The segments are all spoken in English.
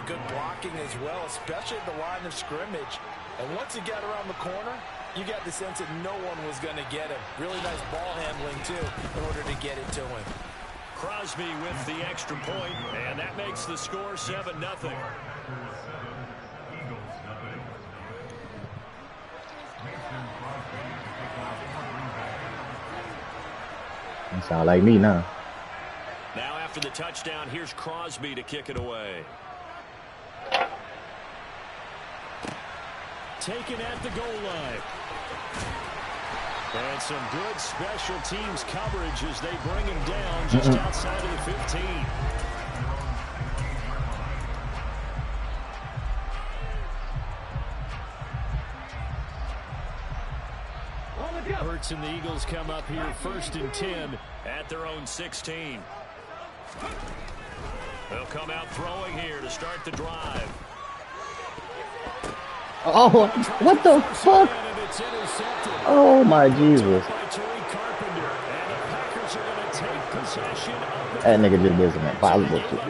good blocking as well, especially at the line of scrimmage. And once he got around the corner, you got the sense that no one was going to get him. Really nice ball handling, too, in order to get it to him. Crosby with the extra point, and that makes the score 7-0. Sound like me now. Now after the touchdown, here's Crosby to kick it away. Taken at the goal line. And some good special teams coverage as they bring him down just outside of the 15. Hurts and the Eagles come up here 1st and 10 at their own 16. They'll come out throwing here to start the drive. Oh, what the fuck? Oh, my Jesus. That nigga just did some impossible shit.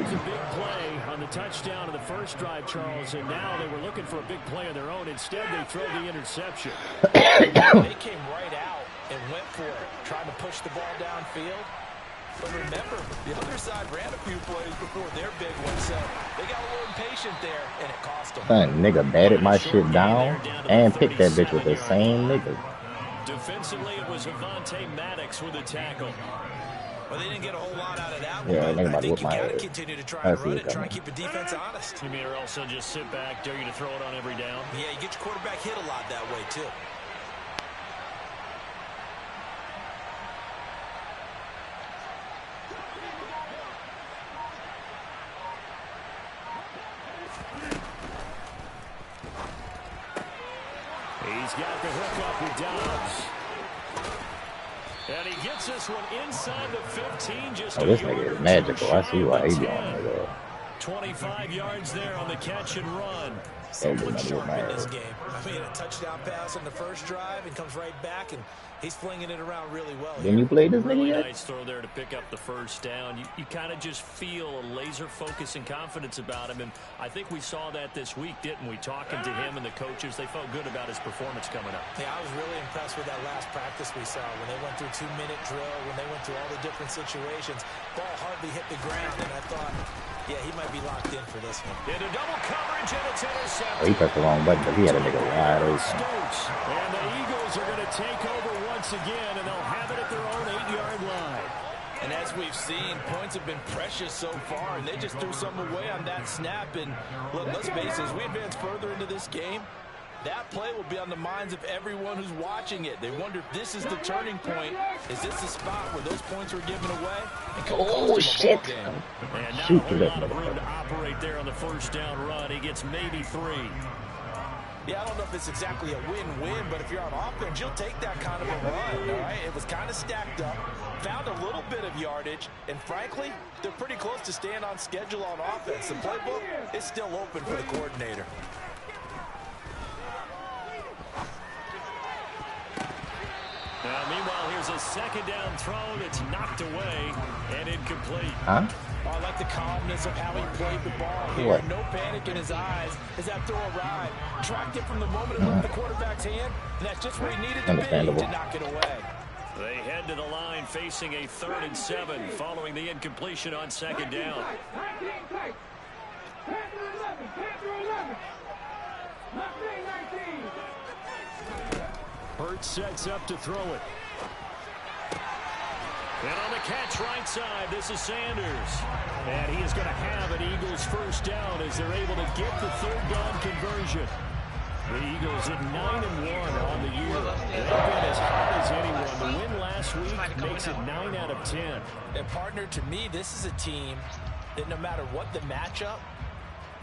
On the touchdown of the first drive, Charles, and now they were looking for a big play of their own. Instead, they throw the interception. They came right out and went for it, trying to push the ball downfield. But remember, the other side ran a few plays before their big one, so they got a little impatient there, and it cost them. That nigga batted my shit down and picked that bitch with the same nigga. Defensively, it was Avonte Maddox with a tackle. Well, they didn't get a whole lot out of that one. Yeah, I think you got got to continue to try and run it, try and keep the defense honest. You mean or else they'll just sit back, dare you to throw it on every down? Yeah, you get your quarterback hit a lot that way, too. He's got the hook up with Dobbs. And he gets this one inside the 15. Just this nigga is magical. I see why he's doing it. 25 yards there on the catch and run. So much sharp in this game. I mean, a touchdown pass on the first drive and comes right back, and he's flinging it around really well. Didn't you play this nigga yet? Nice throw there to pick up the first down. You kind of just feel a laser focus and confidence about him, and I think we saw that this week, didn't we? Talking to him and the coaches, they felt good about his performance coming up. Yeah, I was really impressed with that last practice we saw when they went through 2-minute drill, when they went through all the different situations. Ball hardly hit the ground, and I thought, yeah, he might be locked in for this one. Into double coverage, and it's intercepted. Oh, he pressed the wrong button, but he had a nigga wide open. And the Eagles are going to take over once again, and they'll have it at their own 8-yard line. And as we've seen, points have been precious so far, and they just threw some away on that snap. And look, let's face it, as we advance further into this game, that play will be on the minds of everyone who's watching it. They wonder if this is the turning point. Is this the spot where those points were given away? Oh, shit. And not a whole lot of room to operate there on the first down run. He gets maybe 3. Yeah, I don't know if it's exactly a win-win, but if you're on offense, you'll take that kind of a run, all right? It was kind of stacked up, found a little bit of yardage, and frankly, they're pretty close to staying on schedule on offense. The playbook is still open for the coordinator. Meanwhile, here's a second down throw that's knocked away and incomplete. Huh? Oh, I like the calmness of how he played the ball here. What? No panic in his eyes as that throw arrived. Tracked it from the moment it left the quarterback's hand, and that's just where he needed to be to knock it away. They head to the line facing a 3rd and 7 following the incompletion on second down. Hurts sets up to throw it. And on the catch right side, this is Sanders. And he is going to have an Eagles first down as they're able to get the 3rd down conversion. The Eagles at 9-1 on the year. They've been as hot as anyone. The win last week makes it 9 out of 10. And partner, to me, this is a team that no matter what the matchup,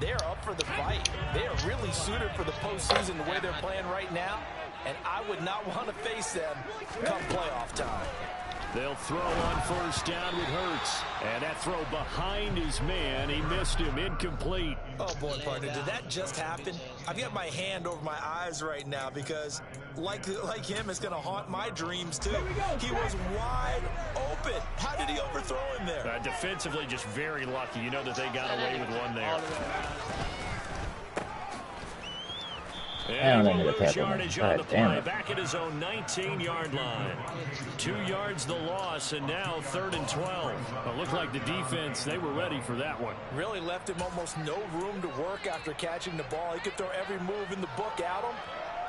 they're up for the fight. They are really suited for the postseason the way they're playing right now. And I would not want to face them come playoff time. They'll throw on first down with Hurts. And that throw behind his man. He missed him. Incomplete. Oh, boy, partner, did that just happen? I've got my hand over my eyes right now because, like him, it's going to haunt my dreams, too. He was wide open. How did he overthrow him there? Defensively, just very lucky. You know that they got away with one there. And he loses yardage on the play, back at his own 19-yard line. 2 yards the loss, and now 3rd and 12. It looked like the defense, they were ready for that one. Really left him almost no room to work after catching the ball. He could throw every move in the book at him.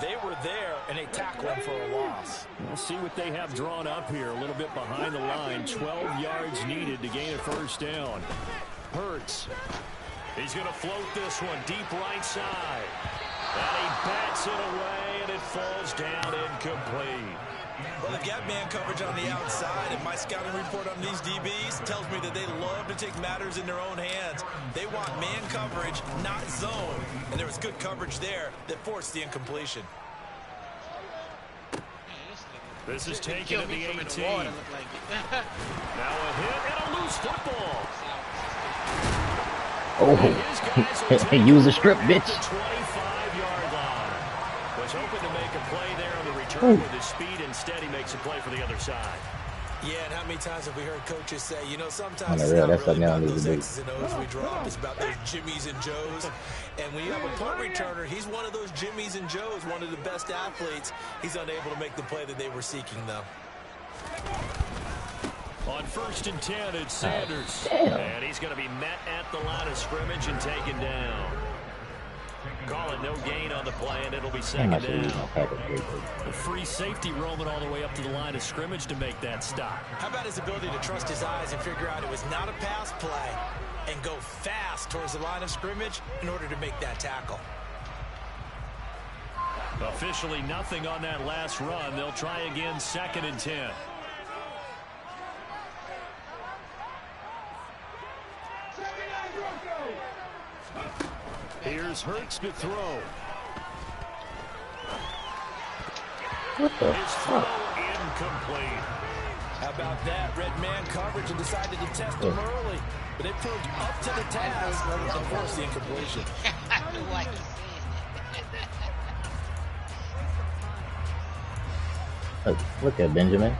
They were there, and they tackled him for a loss. We'll see what they have drawn up here. A little bit behind the line. 12 yards needed to gain a first down. Hurts. He's going to float this one deep right side. And he bats it away, and it falls down incomplete. Well, they've got man coverage on the outside, and my scouting report on these DBs tells me that they love to take matters in their own hands. They want man coverage, not zone. And there was good coverage there that forced the incompletion. This is taken at the 18. Now a hit and a loose football. Oh, use the strip, bitch. 25-yard line. Was hoping to make a play there on the return with his speed. Instead, he makes a play for the other side. Yeah, and how many times have we heard coaches say, you know, sometimes it's not really about those X's and O's we drop. It's about those Jimmies and Joes. And when you have a punt returner, he's one of those Jimmies and Joes, one of the best athletes. He's unable to make the play that they were seeking, though. On 1st and 10, it's Sanders. And he's going to be met at the line of scrimmage and taken down. Call it no gain on the play, and it'll be 2nd down. A free safety roaming all the way up to the line of scrimmage to make that stop. How about his ability to trust his eyes and figure out it was not a pass play and go fast towards the line of scrimmage in order to make that tackle? Officially nothing on that last run. They'll try again 2nd and 10. Here's Hurts to throw. What the His throw incomplete. How about that? Red man coverage and decided to test him early. But they proved up to the task to force the incompletion. Look at Benjamin.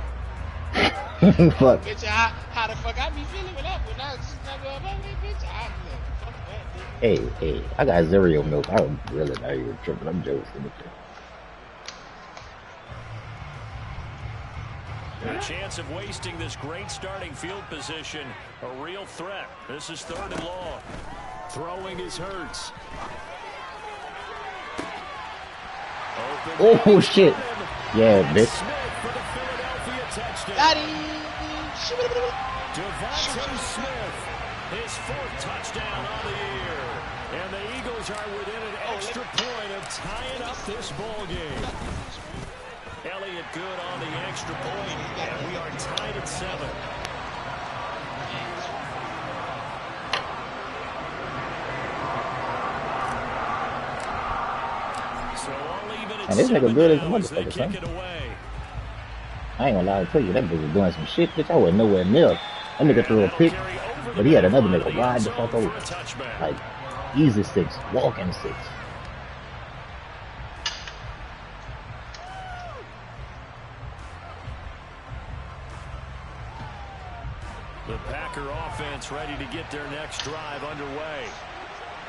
Fuck. Bitch, how the fuck I be feeling when I just never up on that bitch? Hey, I got zero milk. I don't really know you're tripping. I'm joking. A chance of wasting this great starting field position. A real threat. This is 3rd and long. Throwing his Hurts. Oh, shit. Yeah, bitch. Devontae Smith, his 4th touchdown on the year. And the Eagles are within an extra point of tying up this ball game. Elliott good on the extra point, and we are tied at 7. So all even at 7 this nigga good as a now as they motherfucker, kick son. it away. I ain't gonna lie to you, that bitch was doing some shit, bitch. I wasn't nowhere near. That nigga threw a pick, but he had another nigga wide the fuck over. Like, easy 6, walking 6. The Packer offense ready to get their next drive underway.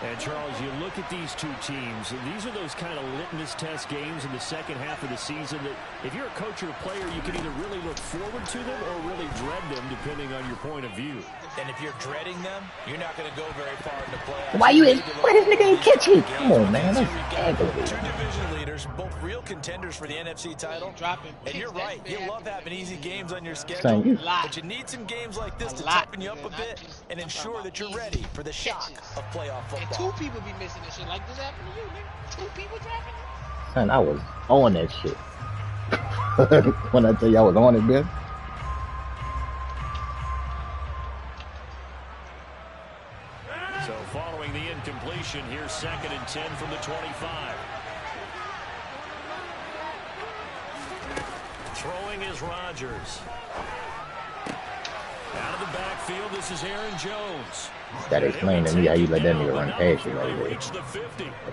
And, Charles, you look at these two teams, and these are those kind of litmus test games in the second half of the season that if you're a coach or a player, you can either really look forward to them or really dread them, depending on your point of view. And if you're dreading them, you're not going to go very far in the playoffs. Why this nigga ain't catching? Come on, man. That's aggravating. 2 division leaders, both real contenders for the NFC title. And you're right. You love having easy games on your schedule. But you need some games like this to toughen you up a bit and ensure that you're ready for the shock of playoff football. And 2 people be missing this shit like this happened to you, nigga. 2 people dropping it. Son, I was on that shit. When I tell you I was on it, man. So following the incompletion, here's 2nd and 10 from the 25. Throwing is Rodgers. Out of the backfield, this is Aaron Jones. Gotta explain to me how you let that nigga run past you like that.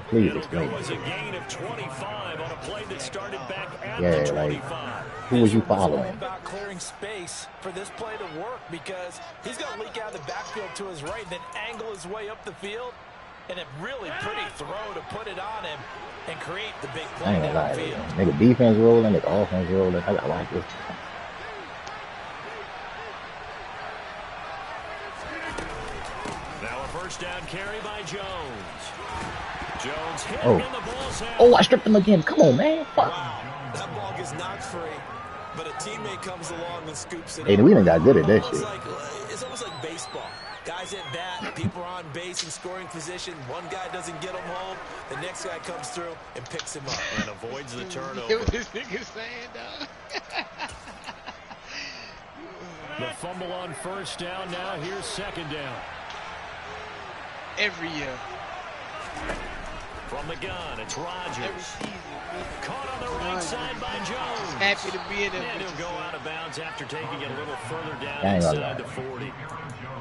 Please explain. It was a gain of 25 on a play that started back at Yeah, the 25. like, who was you following? About clearing space for this play to work because he's going to leak out of the backfield to his right, then angle his way up the field. And a really pretty throw to put it on him and create the big I play ain't gonna lie. downfield. Nigga defense rolling, nigga offense rolling. I gotta like this. Now a first down carry by Jones. Jones hit Oh. and the ball's out. Oh, I stripped him again. Come on, man. Fuck. Wow, that ball gets knocked free, but a teammate comes along and scoops it Hey, up. we done got good at that Almost shit. it's almost like baseball. Guys at bat, people are on base in scoring position. One guy doesn't get him home. The next guy comes through and picks him up. And avoids the Hear turnover. what this nigga's saying, dog? The fumble on first down. Now here's second down. Every year. From the gun, it's Every Rodgers. season. Caught on the right side by Jones. Happy to be in there. And he'll go out of bounds after taking it a little further down I ain't gonna inside lie. the 40.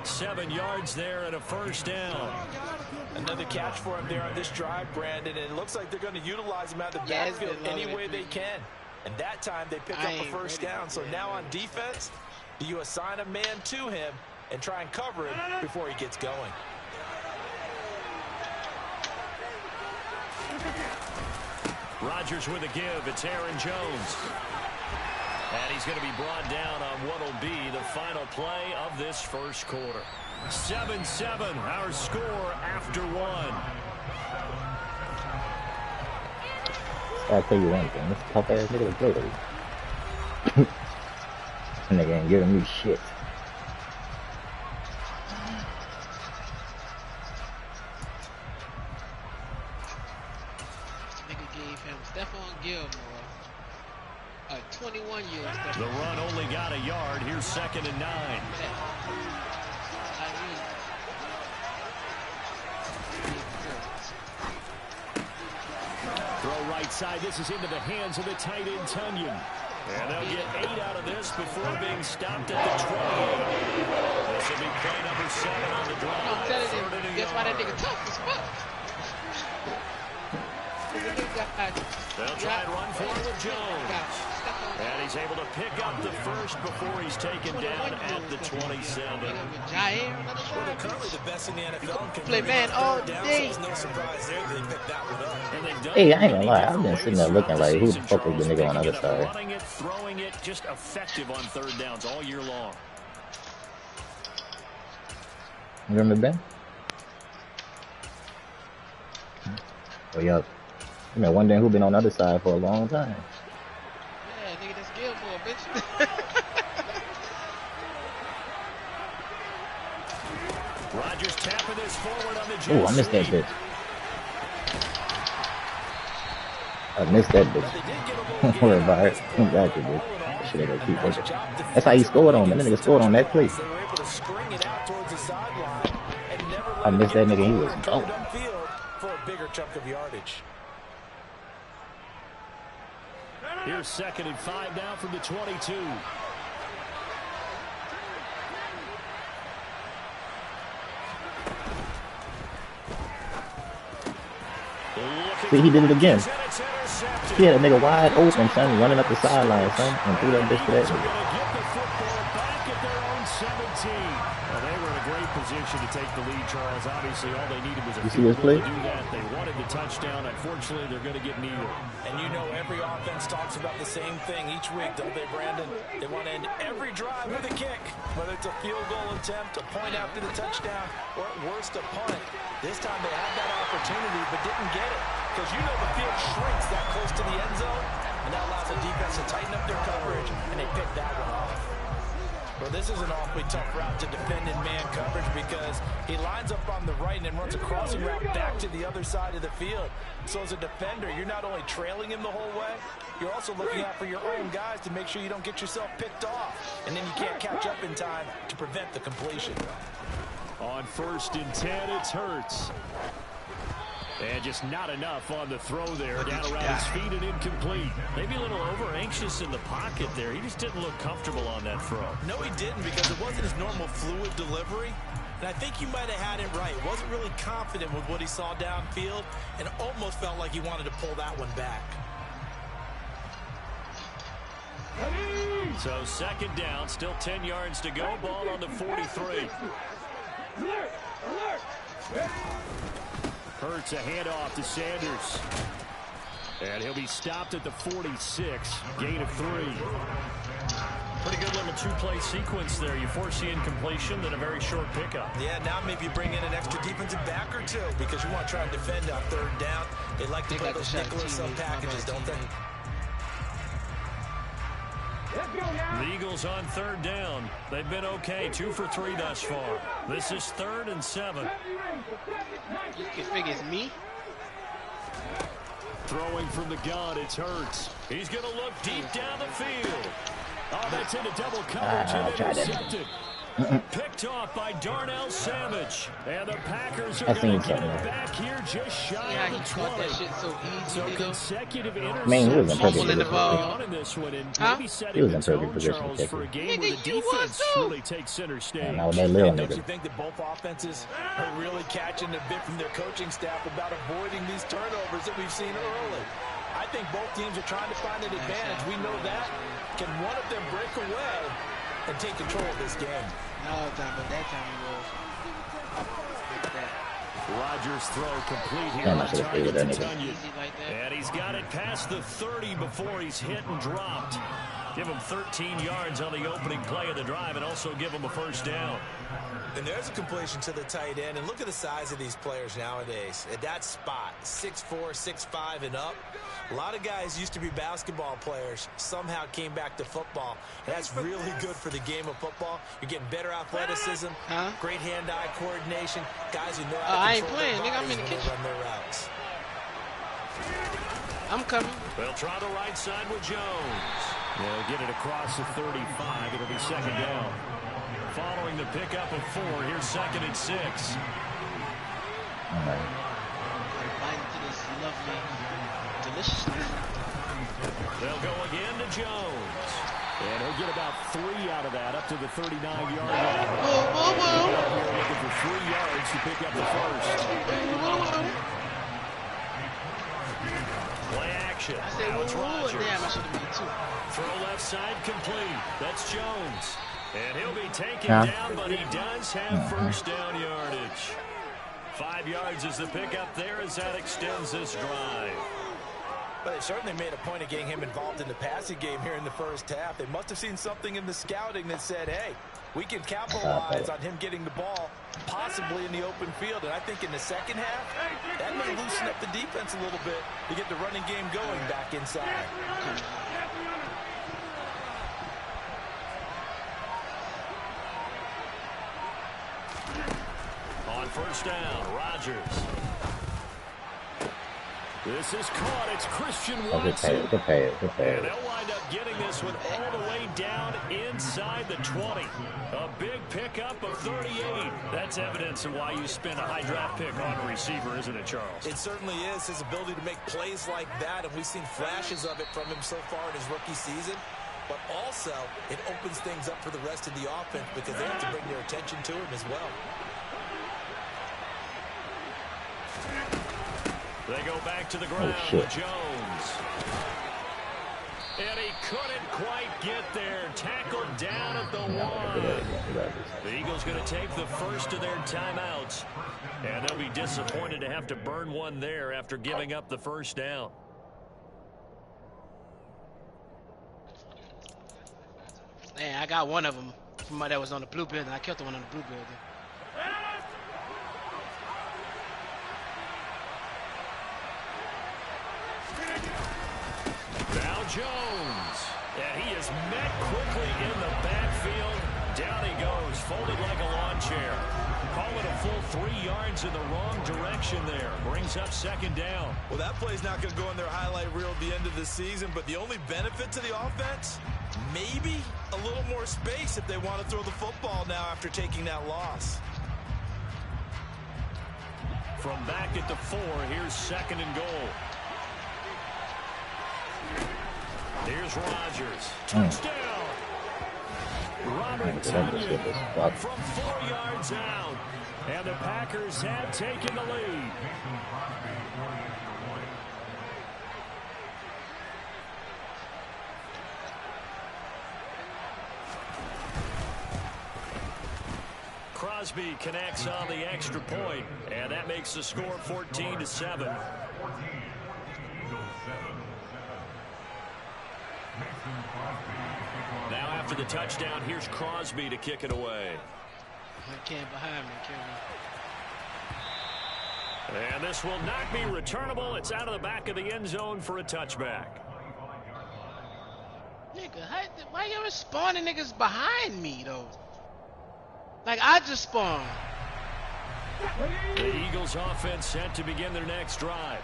7 yards there and a first down. Another catch for him there on this drive, Brandon. And it looks like they're going to utilize him out of the Yeah, backfield they love any it. way they can. And that time they pick up a first down. So now on defense, do you assign a man to him and try and cover him before he gets going? Rodgers with a give. It's Aaron Jones. And he's going to be brought down on what will be the final play of this first quarter. 7-7, our score after one. I'll tell you one thing. This tough ass nigga to play with. Nigga ain't giving me shit. Nigga gave him Stephon Gilmore. 21 years. The run only got a yard. Here's 2nd and 9. Throw right side. This is into the hands of the tight end, Tunyon. And they'll get 8 out of this before being stopped at the 28. This will be play number 7 on the drive. I'm telling you, 3rd and a that's why that yard. nigga tough as fuck. They'll try and run forward with Jones. And he's able to pick up the first before he's taken down at the 27. Well, they're currently the best in the NFL. Play man all day. So no surprise there they picked that one up. And they've done Hey, it I ain't gonna many lie, I've different been sitting ways there looking throughout like, who the season, fuck is the Charles. nigga on the Picking other it up, side? running it, throwing it, just effective on 3rd downs all year long. You remember Ben? Oh, yeah. You know, wondering who been on the other side for a long time. Yeah, nigga, that's Gilmore, bitch. Rodgers tapping this forward on the jet Oh, I missed that sweep. bitch. I missed that bitch. Don't worry about it. I got you, bitch. That shit ain't gonna keep working. That's how he scored on me. That nigga scored on that play. They were able to string it out towards the sideline and never let I him missed get that nigga. He the was ball gone. upfield for a bigger chunk of yardage. Here's 2nd and 5 now from the 22. See, he did it again. And it's intercepted. He had a nigga wide open, son, running up the sideline, son, and threw that bitch to that They're nigga. going to get the football back at their own 17. Well, they were in a great position to take the lead, Charles. Obviously, all they needed was a You see field this goal play? to do that. They wanted the touchdown. Unfortunately, they're going to get neither. And you know every offense talks about the same thing each week, don't they, Brandon? They want to end every drive with a kick, whether it's a field goal attempt, a point after the touchdown, or at worst, a punt. This time they had that opportunity but didn't get it because you know the field shrinks that close to the end zone, and that allows the defense to tighten up their coverage, and they picked that one off. Well, this is an awfully tough route to defend in man coverage because he lines up on the right and then runs a crossing route back to the other side of the field. So as a defender, you're not only trailing him the whole way, you're also looking out for your own guys to make sure you don't get yourself picked off. And then you can't catch up in time to prevent the completion. On 1st and 10, it's Hurts. And just not enough on the throw there. Down around his feet and incomplete. Maybe a little over-anxious in the pocket there. He just didn't look comfortable on that throw. No, he didn't because it wasn't his normal fluid delivery. And I think you might have had it right. Wasn't really confident with what he saw downfield and almost felt like he wanted to pull that one back. So 2nd down, still 10 yards to go. Ball on the 43. Hurts a handoff to Sanders. And he'll be stopped at the 46. Gain of 3. Pretty good little two-play sequence there. You force the incompletion, then a very short pickup. Yeah, now maybe you bring in an extra defensive back or two because you want to try and defend on third down. They like to play those nickel sub packages, don't they? The Eagles on third down. They've been okay. 2 for 3 thus far. This is 3rd and 7. You can figure it's me. Throwing from the gun, it's Hurts. He's going to look deep down the field. Oh, that's into double coverage and intercepted. Picked off by Darnell Savage. And the Packers are going to get it back here just shy of the 20. That shit so easy, so consecutive interceptions. Man, he was in perfect position. He was in perfect position for a game where the defense really takes center stage. Don't you think that both offenses are really catching a bit from their coaching staff about avoiding these turnovers that we've seen early? I think both teams are trying to find an advantage. We know that. Can one of them break away and take control of this game? No time, but that time he was. Rodgers throw complete here on target to Tunyon. And he's got it past the 30 before he's hit and dropped. Give him 13 yards on the opening play of the drive and also give him a first down. And there's a completion to the tight end. And look at the size of these players nowadays. At that spot, 6'4", 6'5", and up. A lot of guys used to be basketball players, somehow came back to football. And that's really good for the game of football. You're getting better athleticism, great hand-eye coordination, guys who know how to control their bodies when they run their routes. I'm coming. They'll try the right side with Jones. They'll get it across the 35. It'll be second down. Following the pickup of 4, here's 2nd and 6. Bite into this lovely deliciousness. They'll go again to Jones. And he'll get about 3 out of that, up to the 39-yard line. Here looking for 3 yards to pick up the first. Play action. Now it's Rodgers. Damn, I should have made 2. Throw left side complete. That's Jones. And he'll be taken down, but he does have first down yardage. 5 yards is the pickup there as that extends this drive. But they certainly made a point of getting him involved in the passing game here in the first half. They must have seen something in the scouting that said, hey, we can capitalize on him getting the ball possibly in the open field. And I think in the second half, that may loosen up the defense a little bit to get the running game going back inside. On first down, Rodgers. This is caught. It's Christian Watson. Good pay. And they'll wind up getting this one all the way down inside the 20. A big pickup of 38. That's evidence of why you spend a high draft pick on a receiver, isn't it, Charles? It certainly is. His ability to make plays like that, and we've seen flashes of it from him so far in his rookie season. But also, it opens things up for the rest of the offense because they have to bring their attention to him as well. They go back to the ground with Jones. And he couldn't quite get there. Tackled down at the 1. The Eagles going to take the first of their timeouts. And they'll be disappointed to have to burn one there after giving up the first down. Man, I got one of them from that was on the blue building. I killed the one on the blue building. Now Jones. And he is met quickly in the backfield. Down he goes, folded like a lawn chair. Call it a full 3 yards in the wrong direction there. Brings up second down. Well, that play's not going to go in their highlight reel at the end of the season, but the only benefit to the offense, maybe a little more space if they want to throw the football now after taking that loss. From back at the 4, here's second and goal. Here's Rodgers. Touchdown. Robert Tunyon from 4 yards out. And the Packers have taken the lead. Crosby connects on the extra point, and that makes the score 14-7. Now after the touchdown, here's Crosby to kick it away. I can't behind me, And this will not be returnable. It's out of the back of the end zone for a touchback. Nigga, why you spawning niggas behind me, though? Like, I just spawned. The Eagles offense set to begin their next drive.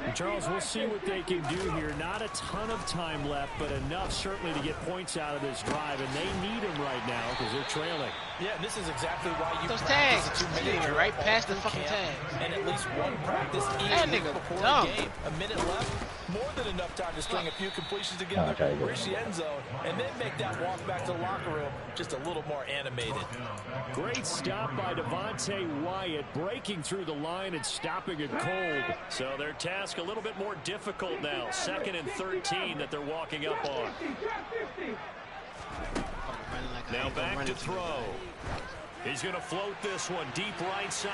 And Charles, we'll see what they can do here. Not a ton of time left, but enough certainly to get points out of this drive, and they need them right now because they're trailing. Yeah, this is exactly why you those practice tags, a 2-minute drill right past the fucking tags, and at least one practice that each nigga before dumb. the game. A minute left, more than enough time to string a few completions together, reach the end zone, and then make that walk back to the locker room just a little more animated. Great stop by Devontae Wyatt, breaking through the line and stopping it cold. So their task a little bit more difficult now. 2nd and 13 that they're walking up on. Now back to throw. He's going to float this one deep right side.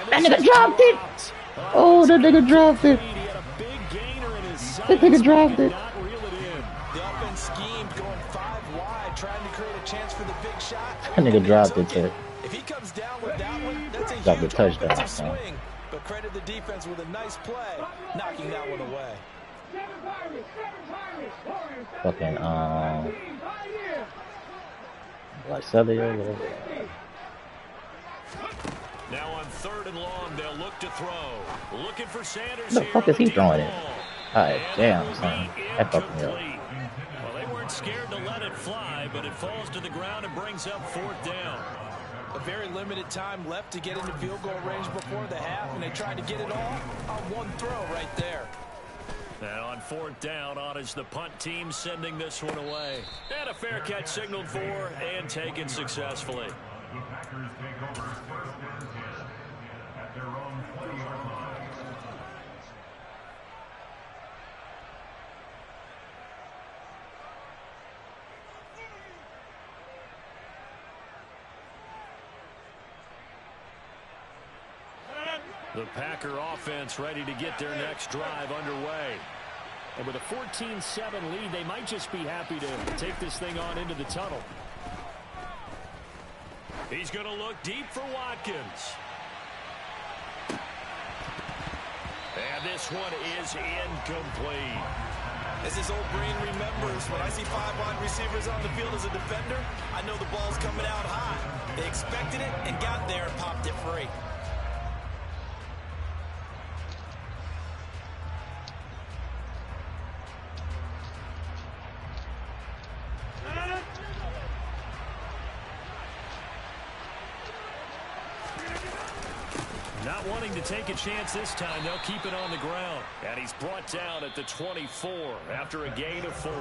That nigga dropped it. Oh, that nigga dropped it. He had a big gainer in his sights. That nigga dropped it. Not reel it in. The offense schemed, going 5 wide, trying to create a chance for the big shot. That nigga dropped it, too. If he comes down with that one, that's a Got the huge touchdown, offensive man. swing. But credit the defense with a nice play, knocking that one away. Fucking, like Southern or whatever. Now on 3rd and long, they'll look to throw. Looking for Sanders. What the fuck is he throwing it? Alright, damn, son. That fucked me up. Well, they weren't scared to let it fly, but it falls to the ground and brings up 4th down. A very limited time left to get into field goal range before the half, and they tried to get it all on one throw right there. Now on 4th down, on is the punt team sending this one away. And a fair catch signaled for and taken successfully. The Packer offense ready to get their next drive underway. And with a 14-7 lead, they might just be happy to take this thing on into the tunnel. He's going to look deep for Watkins. And this one is incomplete. As his old brain remembers, when I see 5 wide receivers on the field as a defender, I know the ball's coming out high. They expected it and got there and popped it free. Not wanting to take a chance this time, they'll keep it on the ground. And he's brought down at the 24 after a gain of 4.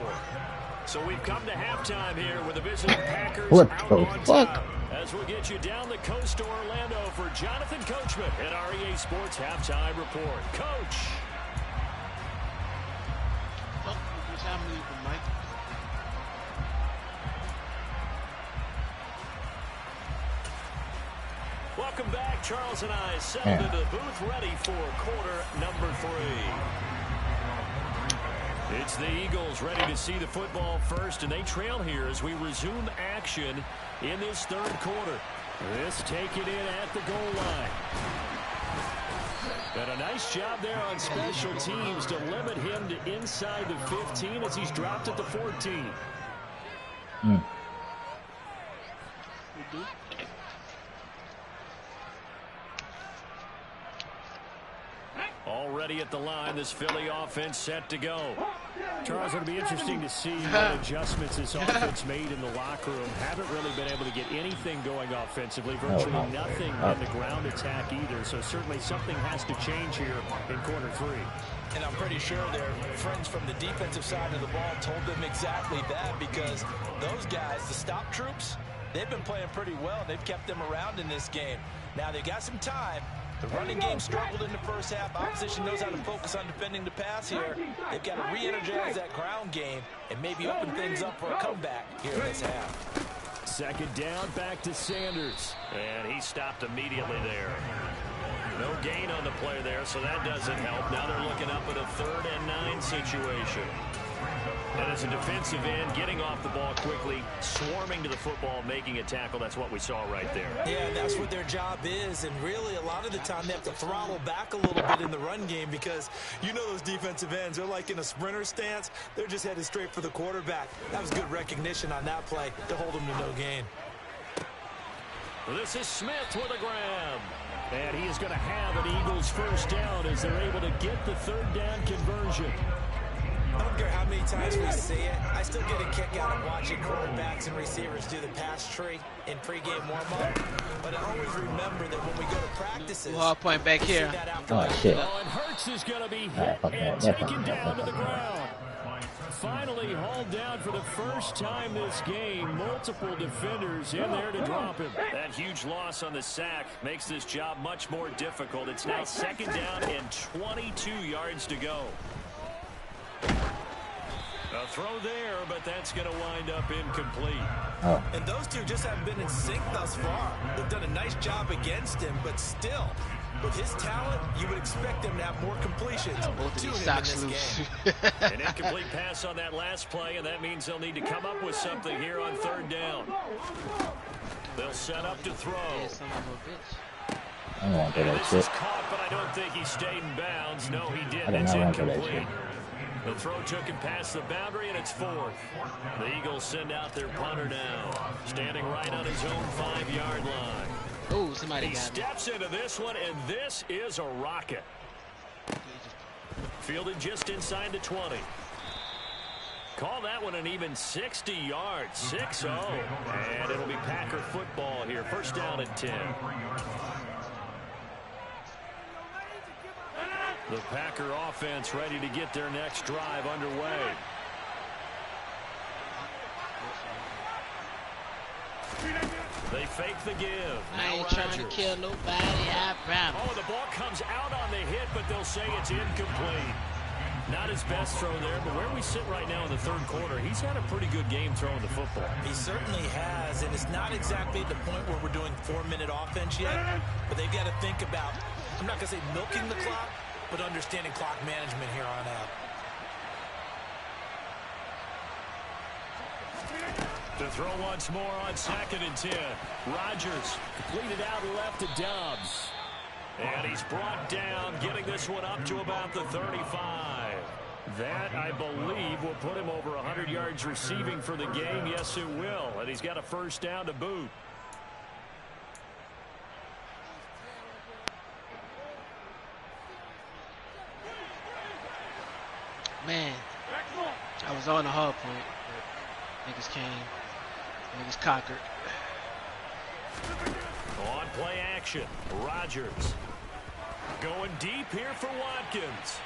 So we've come to halftime here with the visiting Packers What out the on fuck? top. As we'll get you down the coast to Orlando for Jonathan Coachman at REA Sports Halftime Report. Coach. Well, which I'm leaving, Mike. Welcome back. Charles and I settled into the booth ready for quarter number 3. It's the Eagles ready to see the football first, and they trail here as we resume action in this 3rd quarter. This taken in at the goal line. And a nice job there on special teams to limit him to inside the 15 as he's dropped at the 14. Already at the line, this Philly offense set to go. Charles, it'll be interesting to see what adjustments this offense made in the locker room. Haven't really been able to get anything going offensively. Virtually nothing in the ground attack either. So certainly something has to change here in quarter 3. And I'm pretty sure their friends from the defensive side of the ball told them exactly that, because those guys, the stop troops, they've been playing pretty well. They've kept them around in this game. Now they've got some time. The running game struggled in the first half. Opposition knows how to focus on defending the pass here. They've got to re-energize that ground game and maybe open things up for a comeback here in this half. Second down, back to Sanders. And he stopped immediately there. No gain on the play there, so that doesn't help. Now they're looking up at a 3rd and 9 situation. And as a defensive end, getting off the ball quickly, swarming to the football, making a tackle, that's what we saw right there. Yeah, that's what their job is. And really, a lot of the time, they have to throttle back a little bit in the run game because you know those defensive ends, they're like in a sprinter stance. They're just headed straight for the quarterback. That was good recognition on that play to hold them to no gain. This is Smith with a grab. And he is going to have an Eagles first down as they're able to get the 3rd down conversion. I don't care how many times we see it. I still get a kick out of watching quarterbacks and receivers do the pass tree in pregame warm-up. But I always remember that when we go to practices, hard point back here. Oh, shit. Oh, and Hurts is going to be hit and taken down to the ground. Finally hauled down for the first time this game. Multiple defenders in there to drop him. That huge loss on the sack makes this job much more difficult. It's now 2nd down and 22 yards to go. A throw there, but that's going to wind up incomplete. Oh. And those two just haven't been in sync thus far. They've done a nice job against him, but still, with his talent, you would expect him to have more completions to him in this game. An incomplete pass on that last play, and that means they'll need to come up with something here on 3rd down. They'll set up to throw. I don't want to do that This shit. is caught, but I don't think he stayed in bounds. No, he I didn't. do It's not want to do that incomplete. shit. The throw took him past the boundary, and it's 4th. The Eagles send out their punter now, standing right on his own 5-yard line. Oh, somebody He got steps into this one, and this is a rocket. Fielded just inside the 20. Call that one an even 60 yards, 6-0. And it'll be Packer football here. First down and 10. The Packer offense ready to get their next drive underway. They fake the give. I ain't Now trying to Rodgers. kill nobody, I promise. Oh, the ball comes out on the hit, but they'll say it's incomplete. Not his best throw there, but where we sit right now in the 3rd quarter, he's had a pretty good game throwing the football. He certainly has, and it's not exactly at the point where we're doing 4-minute offense yet, but they've got to think about, I'm not going to say milking the clock, but understanding clock management here on out. To throw once more on 2nd and 10. Rodgers completed out left to Dobbs. And he's brought down, getting this one up to about the 35. That, I believe, will put him over 100 yards receiving for the game. Yes, it will. And he's got a first down to boot. Man, I was on the hard point, but niggas came. Niggas conquered. On play action, Rodgers going deep here for Watkins.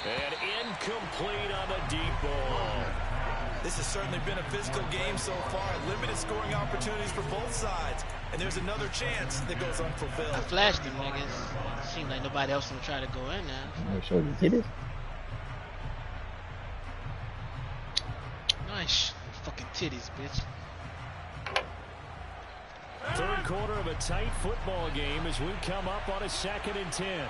And incomplete on the deep ball. This has certainly been a physical game so far. Limited scoring opportunities for both sides. And there's another chance that goes unfulfilled. I flashed them niggas. Seemed like nobody else would try to go in now. Make sure you see this. Nice fucking titties, bitch. 3rd quarter of a tight football game as we come up on a 2nd and 10.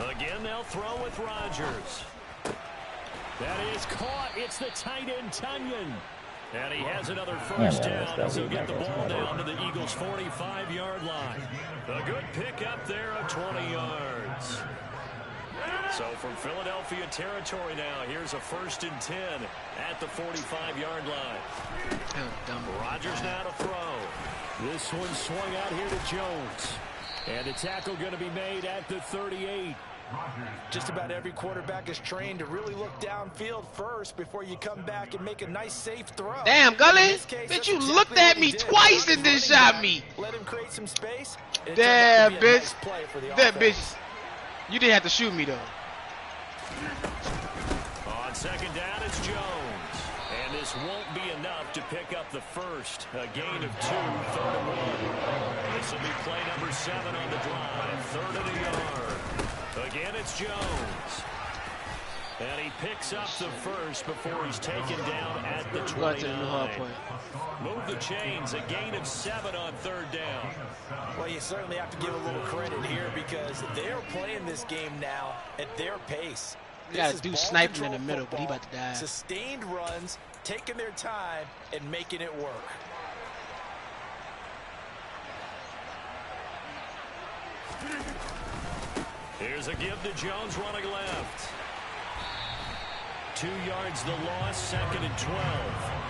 Again, they'll throw with Rodgers. That is caught. It's the tight end, Tunyon. And he has another first Yeah, down that's as he'll good. get the ball down to the Eagles' 45-yard line. A good pick up there of 20 yards. So from Philadelphia territory now, here's a 1st and 10 at the 45-yard line. Rodgers now to throw. This one swung out here to Jones. And a tackle going to be made at the 38. Just about every quarterback is trained to really look downfield first before you come back and make a nice, safe throw. Damn, Gully! In this case, Bitch, that's you exactly looked what at he me did. twice and then Running shot back, me. Let him create some space. And it Damn, turned out to be a bitch. nice play for the That offense. bitch. You didn't have to shoot me, though. On 2nd down, it's Jones. And this won't be enough to pick up the first. A gain of 2, 3rd and 1. This will be play number 7 on the drive. 3rd and a yard. Again, it's Jones. And he picks up the first before he's taken down at the 29. Move the chains, a gain of 7 on 3rd down. Well, you certainly have to give a little credit here because they're playing this game now at their pace. You got to do sniping in the middle, but he about to die. Sustained runs, taking their time, and making it work. Here's a give to Jones running left. 2 yards the loss, 2nd and 12.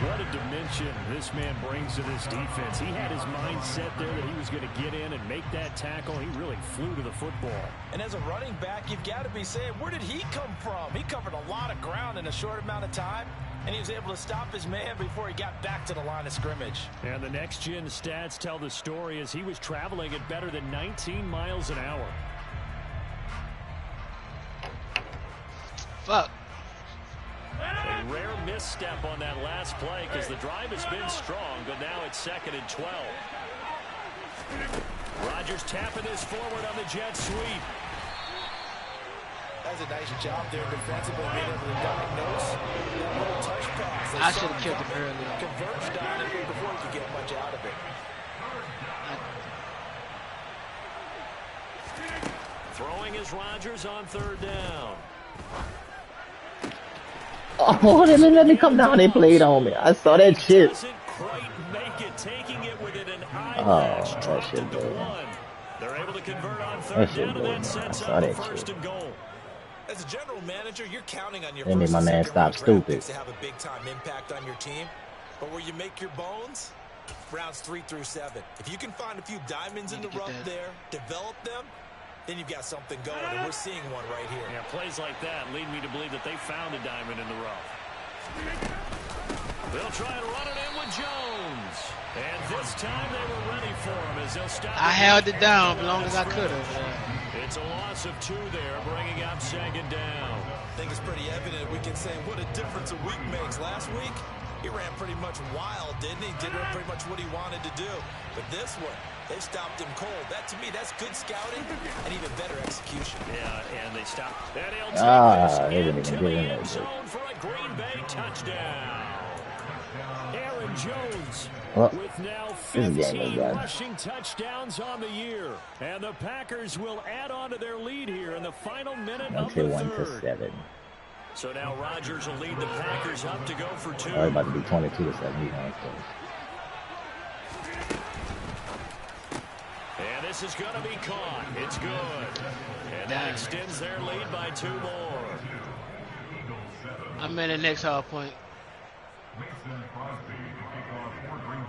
What a dimension this man brings to this defense. He had his mind set there that he was going to get in and make that tackle. He really flew to the football. And as a running back, you've got to be saying, where did he come from? He covered a lot of ground in a short amount of time, and he was able to stop his man before he got back to the line of scrimmage. And the next-gen stats tell the story as he was traveling at better than 19 miles an hour. Fuck. A rare misstep on that last play because the drive has been strong, but now it's 2nd and 12. Rodgers tapping this forward on the jet sweep. That's a nice job there defensively, being able to diagnose that little touch pass. I should have killed him earlier. Converged on it before he could get much out of it. Throwing is Rodgers on 3rd down. Oh, they didn't let me come down. They played on me. I saw that shit. Doesn't quite make it, taking it within an eye Oh, match. that shit, to bro. 1. They're able to convert on 3rd That shit, down, and bro. that sets I up saw the that 1st shit. and goal. As a general manager, you're counting on your They made first my and man second stop round draft stupid. picks to have a big-time impact on your team. But where you make your bones, rounds 3 through 7. If you can find a few diamonds in the rough there, develop them, then you've got something going, and we're seeing one right here. Yeah, plays like that lead me to believe that they found a diamond in the rough. They'll try and run it in with Jones. And this time they were ready for him as they'll stop. I held it down as long as I could have. It's a loss of 2 there, bringing up 2nd down. I think it's pretty evident we can say what a difference a week makes. Last week, he ran pretty much wild, didn't he? Did pretty much what he wanted to do. But this one, they stopped him cold. That, to me, that's good scouting and even better execution. Yeah, and they stopped. And he'll They didn't take even this get in into the there. end zone for a Green Bay touchdown. Aaron Jones Well, with now this is game 15 over. rushing touchdowns on the year. And the Packers will add on to their lead here in the final minute I'll of say the 1-7. third. So now Rodgers will lead the Packers up to go for 2. Oh, about to be 22-7. And this is going to be caught. It's good. And that extends their lead by 2 more. I'm in the next hard point.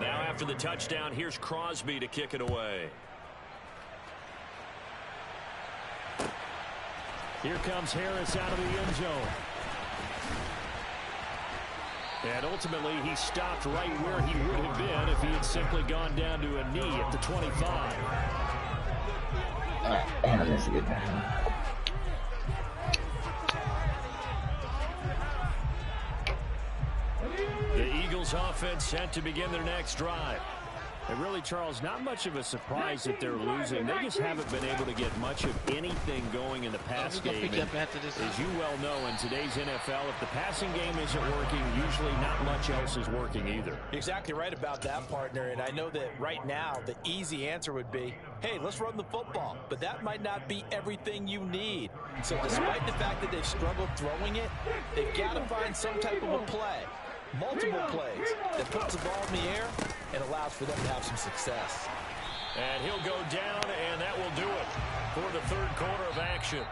Now after the touchdown, here's Crosby to kick it away. Here comes Harris out of the end zone. And ultimately, he stopped right where he would have been if he had simply gone down to a knee at the 25. Damn, that's good. The Eagles offense set to begin their next drive. And really, Charles, not much of a surprise that they're losing. They just haven't been able to get much of anything going in the pass game. And as you well know, in today's NFL, if the passing game isn't working, usually not much else is working either. You're exactly right about that, partner. And I know that right now the easy answer would be, hey, let's run the football. But that might not be everything you need. So despite the fact that they've struggled throwing it, they've got to find some type of a play. Multiple plays that puts the ball in the air and allows for them to have some success. And he'll go down, and that will do it for the third quarter of action.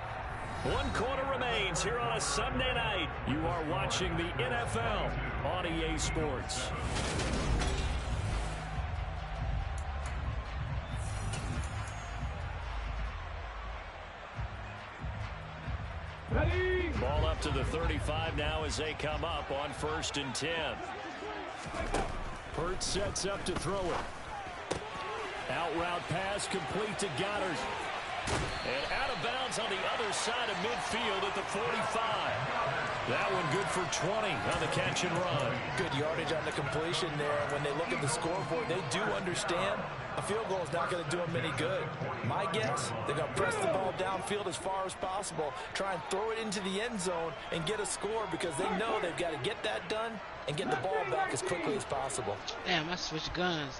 1 quarter remains here on a Sunday night. You are watching the NFL on EA Sports. Ball up to the 35 now as they come up on 1st and 10. Hurts sets up to throw it. Out route pass complete to Goddard. And out of bounds on the other side of midfield at the 45. That one good for 20 on the catch and run. Good yardage on the completion there. When they look at the scoreboard, they do understand a field goal is not going to do them any good. My guess, they're going to press the ball downfield as far as possible, try and throw it into the end zone and get a score because they know they've got to get that done and get the ball back as quickly as possible. Damn, I switched guns.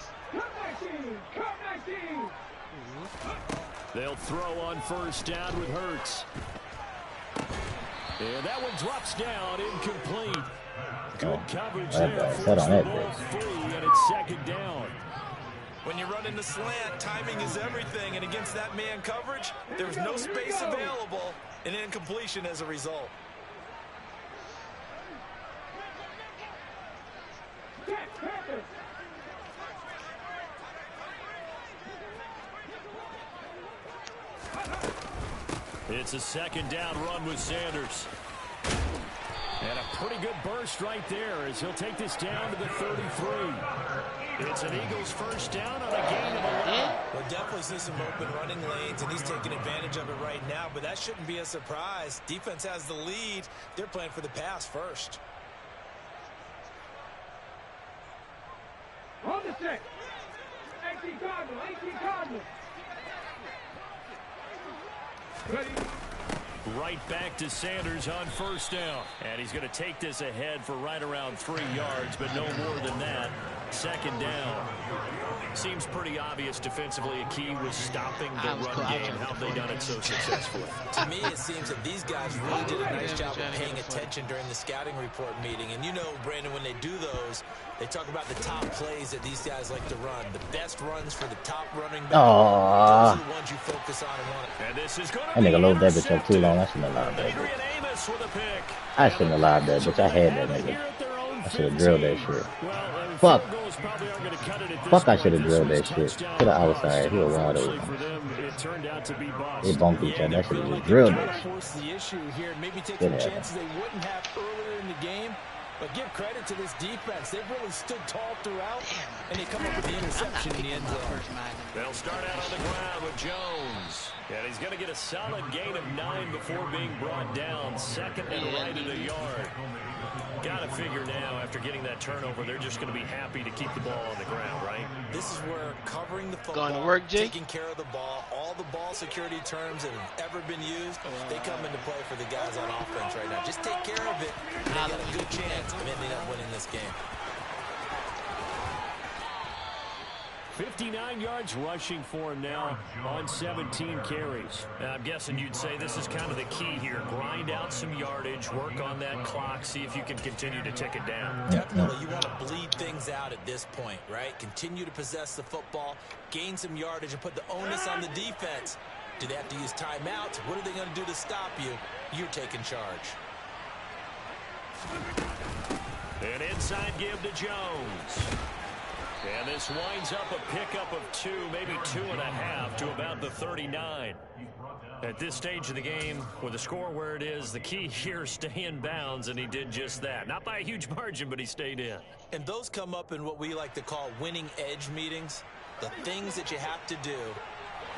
They'll throw on first down with Hurts. And that one drops down, incomplete. Good coverage there. Force the ball free, and it's second down. When you run in the slant, timing is everything, and against that man coverage, there's no space available, and incompletion as a result. It's a second down run with Sanders. And a pretty good burst right there as he'll take this down to the 33. It's an Eagles first down on a gain of 11. We'll definitely see some open running lanes, and he's taking advantage of it right now, but that shouldn't be a surprise. Defense has the lead. They're playing for the pass first. On the stick. 18 Cardinal, 18 Cardinal. Ready. Right back to Sanders on first down. And he's going to take this ahead for right around 3 yards, but no more than that. Second down. Seems pretty obvious defensively a key was stopping the run game. How have they done it so successfully? To me, it seems that these guys really did a nice job of paying attention during the scouting report meeting. And you know, Brandon, when they do those, they talk about the top plays that these guys like to run. The best runs for the top running back. Those are the ones you focus on and want. And this is going to That nigga low that bitch up too long. I shouldn't have allowed that bitch. I shouldn't have allowed that bitch. I had that nigga. I should have drilled that shit. Fuck. Fuck, I should have drilled that shit. To the outside. He was wide open. They bumped each other. I should have just drilled that shit. Force the issue here. Maybe take some chances they wouldn't have earlier in the game. But give credit to this defense. They've really stood tall throughout, and they come up with the interception in the end zone. They'll start out on the ground with Jones. And he's going to get a solid gain of 9 before being brought down. Second and right of the yard. Got to figure now, after getting that turnover, they're just going to be happy to keep the ball on the ground, right? This is where covering the football, going to work, Jay? taking care of the ball, all the ball security terms that have ever been used, they come into play for the guys on offense right now. Just take care of it, and they got a good chance of ending up winning this game. 59 yards rushing for him now on 17 carries. Now, I'm guessing you'd say this is kind of the key here. Grind out some yardage, work on that clock, see if you can continue to tick it down. Definitely. You want to bleed things out at this point, right? Continue to possess the football, gain some yardage, and put the onus on the defense. Do they have to use timeouts? What are they going to do to stop you? You're taking charge. An inside give to Jones. And this winds up a pickup of 2, maybe 2.5 to about the 39. At this stage of the game, with the score where it is, the key here, stay in bounds, and he did just that. Not by a huge margin, but he stayed in. And those come up in what we like to call winning edge meetings. The things that you have to do.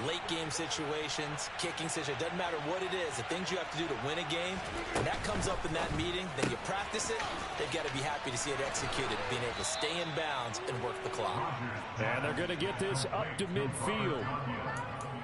Late game situations, kicking situations, doesn't matter what it is, the things you have to do to win a game, and that comes up in that meeting, then you practice it, they've got to be happy to see it executed, being able to stay in bounds and work the clock. And they're going to get this up to midfield.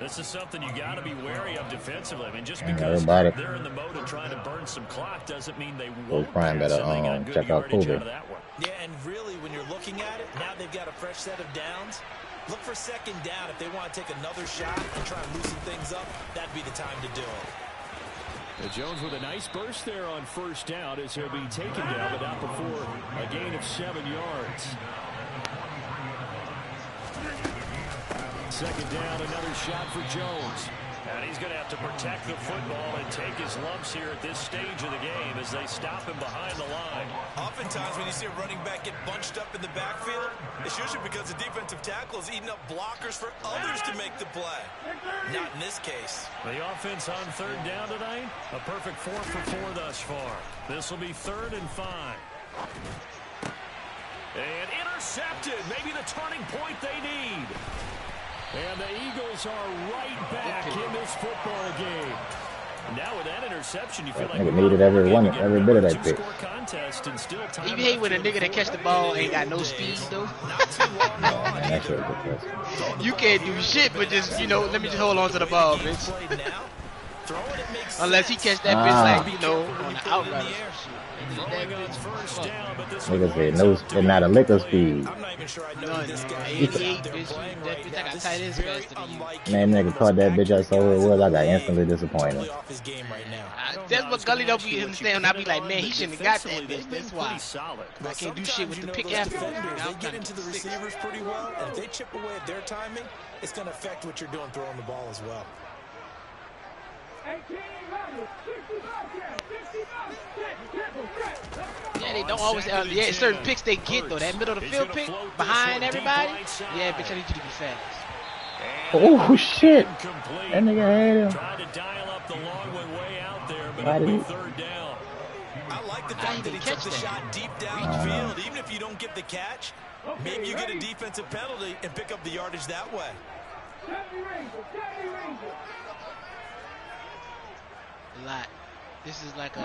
This is something you got to be wary of defensively. I mean, just because they're in the mode of trying to burn some clock doesn't mean they won't pass, and they got good yardage out of that one. Yeah, and really, when you're looking at it, now they've got a fresh set of downs. Look for second down. If they want to take another shot and try and loosen things up, that'd be the time to do it. And Jones with a nice burst there on first down as he'll be taken down, but not before a gain of 7 yards. Second down, another shot for Jones. And he's going to have to protect the football and take his lumps here at this stage of the game as they stop him behind the line. Oftentimes when you see a running back get bunched up in the backfield, it's usually because the defensive tackle is eating up blockers for others to make the play. Not in this case. The offense on third down tonight, a perfect 4 for 4 thus far. This will be 3rd and 5. And intercepted, maybe the turning point they need. And the Eagles are right back in this football game. Now with that interception, you feel like nigga needed every bit of that pitch. You hate when a nigga that catch the ball ain't got no speed though. Man, that shit was depressing. You can't do shit but just, you know, let me just hold on to the ball, bitch. Unless he catch that bitch like, you know, on the outright or some shit. Nigga said no, not a lick of speed. I'm not even sure I know this guy. 88, bitch. That bitch, I got tight ends faster than you. Man, nigga caught that bitch. I saw who it was. I got instantly disappointed. That's what Gully don't be understanding. I be like, man, he shouldn't have got that bitch. That's why. I can't do shit with the pick after. They get into the receivers pretty well, and if they chip away at their timing, it's going to affect what you're doing throwing the ball as well. Yeah, they don't always. Yeah, certain picks they get though. That middle of the field pick behind everybody. Yeah, bitch, I need you to be fast. Oh shit! That nigga had him. Tried to dial up the long way out there, but Why did he? third down. I like the fact that he took the shot deep downfield. Even if you don't get the catch, maybe you get a defensive penalty and pick up the yardage that way. A lot. This is like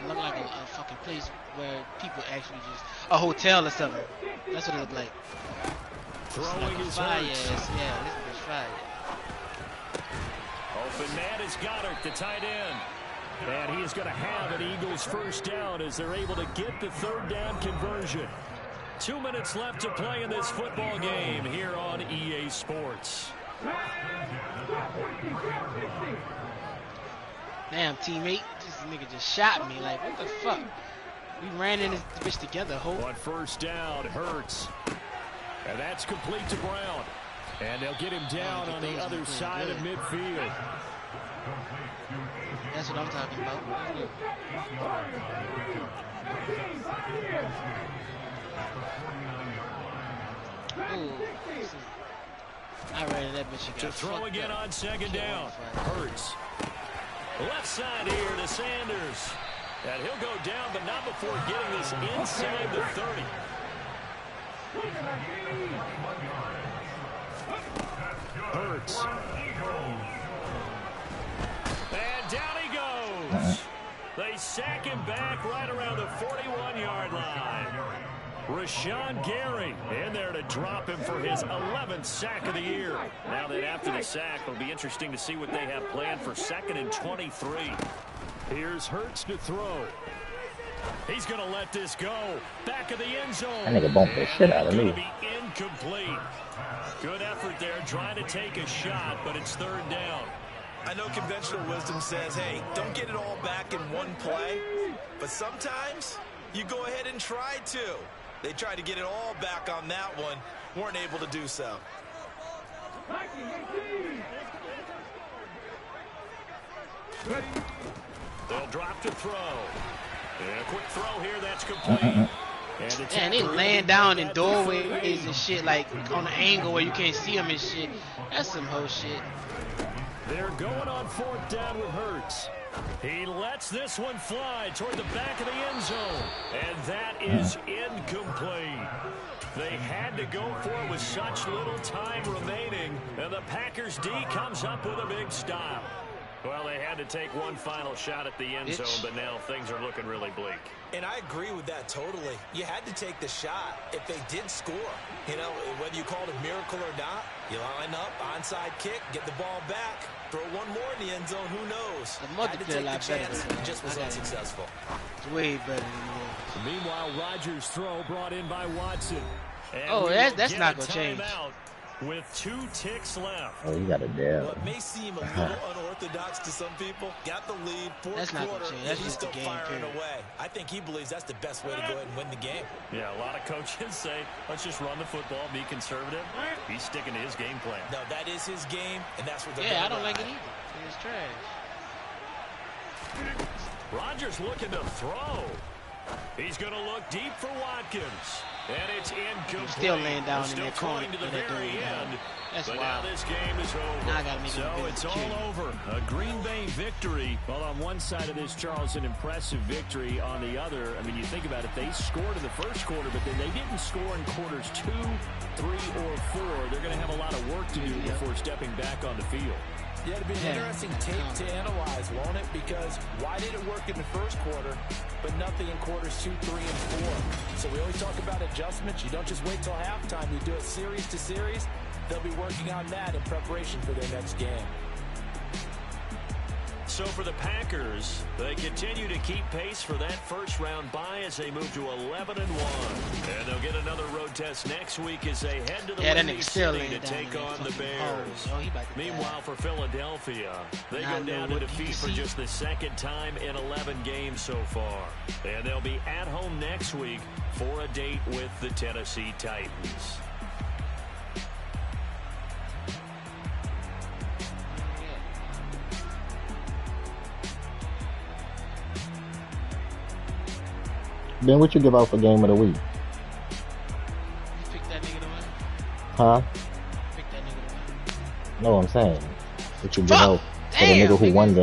look like a fucking place where people actually just a hotel or something. That's what it look like. Throwing his fire ass. Yeah, this is fire. Open man is Goddard, the tight end. And he is going to have an Eagles first down as they're able to get the third down conversion. 2 minutes left to play in this football game here on EA Sports. Damn, teammate. This nigga just shot me. Like, what the fuck? We ran in this bitch together, ho. On first down, Hurts. And that's complete to Brown. And they'll get him down on the other side of midfield. That's what I'm talking about. Ooh. I ran that bitch. To throw again on second down. Hurts. Left side here to Sanders. And he'll go down, but not before getting this inside the 30. Hurts. And down he goes. They sack him back right around the 41-yard line. Rashawn Gary in there to drop him for his 11th sack of the year. Now that after the sack, it'll be interesting to see what they have planned for 2nd and 23. Here's Hurts to throw. He's going to let this go. Back of the end zone. That nigga bumped the shit out of me. Be incomplete. Good effort there, trying to take a shot, but it's third down. I know conventional wisdom says, hey, don't get it all back in one play, but sometimes you go ahead and try to. They tried to get it all back on that one, weren't able to do so. They'll drop to throw. And a quick throw here, that's complete. And they laying down in doorways and shit, like on an angle where you can't see them and shit. That's some whole shit. They're going on fourth down with Hurts. He lets this one fly toward the back of the end zone. And that is incomplete. They had to go for it with such little time remaining. And the Packers D comes up with a big stop. Well, they had to take one final shot at the end zone, but now things are looking really bleak. And I agree with that totally. You had to take the shot if they did score. You know, whether you called it a miracle or not, you line up, onside kick, get the ball back, throw one more in the end zone, who knows? The mother did a lot better than that. Just was unsuccessful. It's way better than that. Meanwhile, Rodgers' throw brought in by Watson. And that's not going to change. With 2 ticks left. Oh, you got a dab. What may seem a little unorthodox to some people, got the lead, fourth quarter, and he's still firing away. I think he believes that's the best way to go ahead and win the game. Yeah, a lot of coaches say, let's just run the football, be conservative. He's sticking to his game plan. No, that is his game, and that's what they're I don't like it either. It's trash. Rodgers looking to throw. He's going to look deep for Watkins. And it's incomplete. He's still laying down in that corner. To the very end. That's but wild. Now this game is over. Now I gotta make so it's all over. A Green Bay victory. Well, on one side of this, Charles, an impressive victory. On the other, I mean, you think about it, they scored in the first quarter, but then they didn't score in quarters 2, 3, or 4. They're going to have a lot of work to do before stepping back on the field. Yeah, it'll be an interesting tape to analyze, won't it? Because why did it work in the first quarter, but nothing in quarters 2, 3, and 4? So we always talk about adjustments. You don't just wait till halftime. You do it series to series. They'll be working on that in preparation for their next game. So for the Packers, they continue to keep pace for that first-round bye as they move to 11-1. And they'll get another road test next week as they head to the Windy City to take on the Bears. Meanwhile, for Philadelphia, they go down to defeat for just the second time in 11 games so far. And they'll be at home next week for a date with the Tennessee Titans. Then what you give out for game of the week? You pick that nigga to win? Huh? Pick that nigga to win. No, I'm saying. What you give out for the nigga who won game?